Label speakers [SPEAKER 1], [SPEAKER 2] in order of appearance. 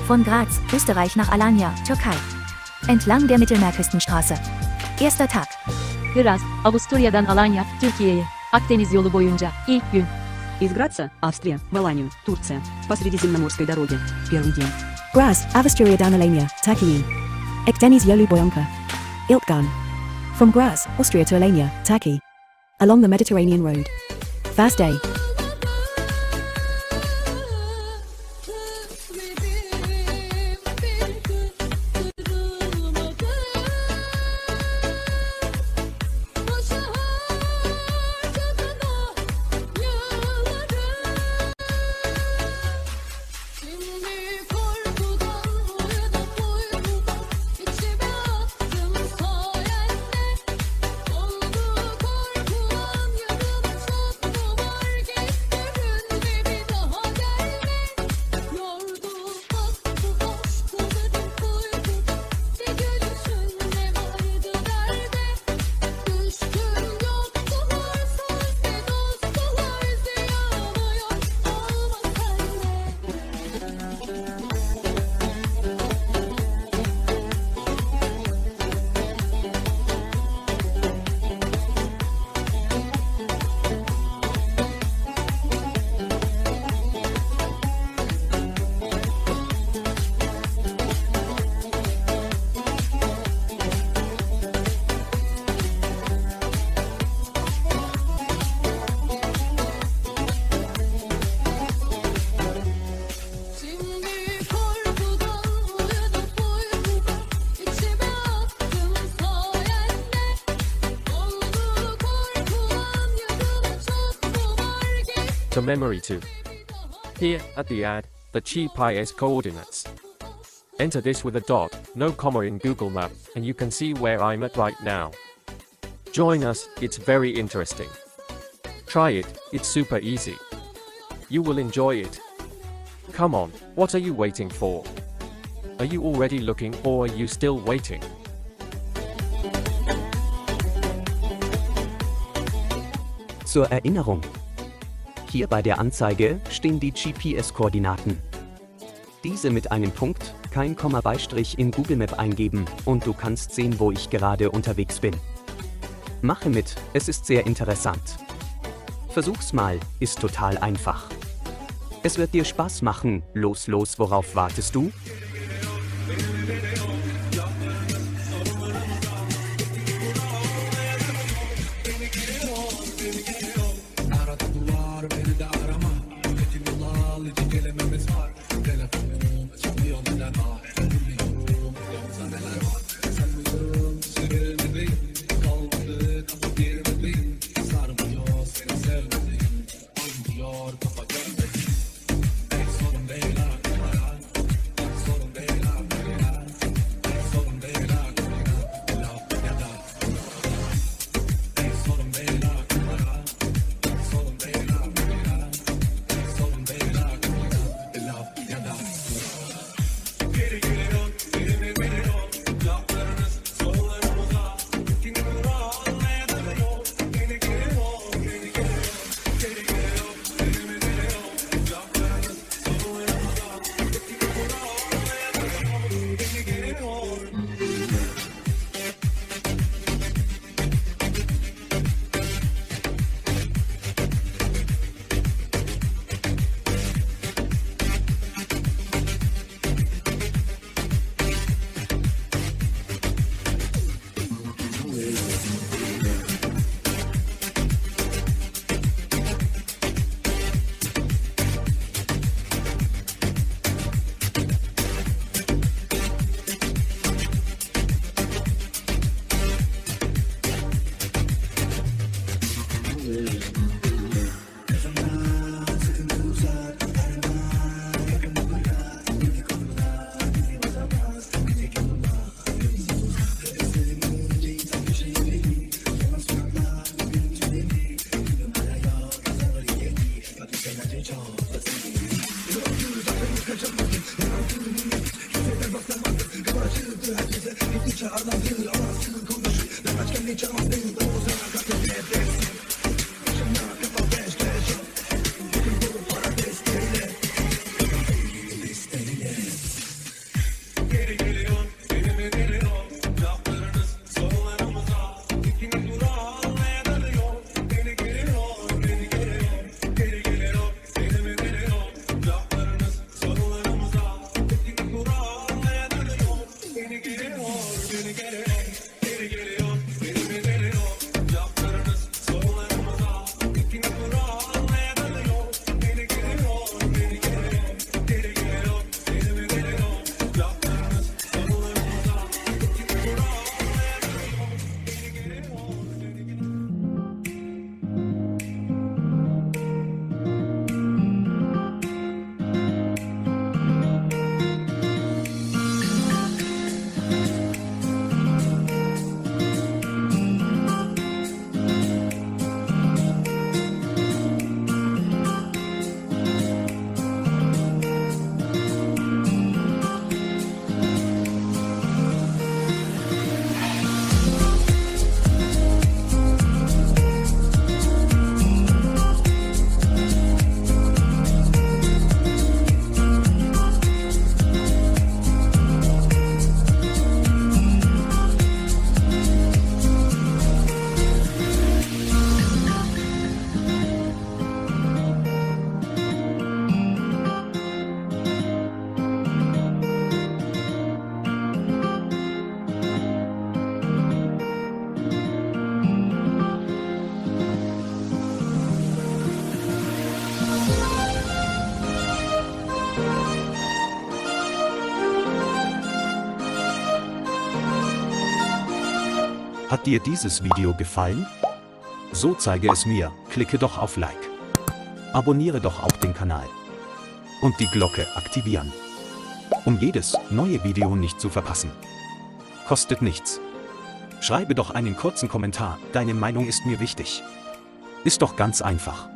[SPEAKER 1] Von Graz, Österreich nach Alanya, Türkei. Entlang der Mittelmeerküstenstraße. Erster Tag.
[SPEAKER 2] Graz, Avusturya'dan Alanya, Türkiye'ye. Akdeniz yolu boyunca. İlk gün.
[SPEAKER 3] Из Граца, Австрия, в Аланию, Турция. По Средиземноморской дороге. Первый день.
[SPEAKER 4] Graz, Avusturya'dan Alanya, Türkiye. Akdeniz yolu boyunca. İlk gün. From Graz, Austria to Alanya, Turkey. Along the Mediterranean Road. Fast day.
[SPEAKER 5] To memory 2. Here, at the ad, the GPS coordinates. Enter this with a dot, no comma in Google Map, and you can see where I'm at right now. Join us, it's very interesting. Try it, it's super easy. You will enjoy it. Come on, what are you waiting for? Are you already looking or are you still waiting?
[SPEAKER 6] Zur Erinnerung. Hier bei der Anzeige stehen die GPS-Koordinaten. Diese mit einem Punkt, kein Komma Beistrich in Google Map eingeben und du kannst sehen, wo ich gerade unterwegs bin. Mache mit, es ist sehr interessant. Versuch's mal, ist total einfach. Es wird dir Spaß machen, los, worauf wartest du?
[SPEAKER 7] Hat dir dieses Video gefallen? So zeige es mir, klicke doch auf Like. Abonniere doch auch den Kanal. Und die Glocke aktivieren, um jedes neue Video nicht zu verpassen. Kostet nichts. Schreibe doch einen kurzen Kommentar, deine Meinung ist mir wichtig. Ist doch ganz einfach.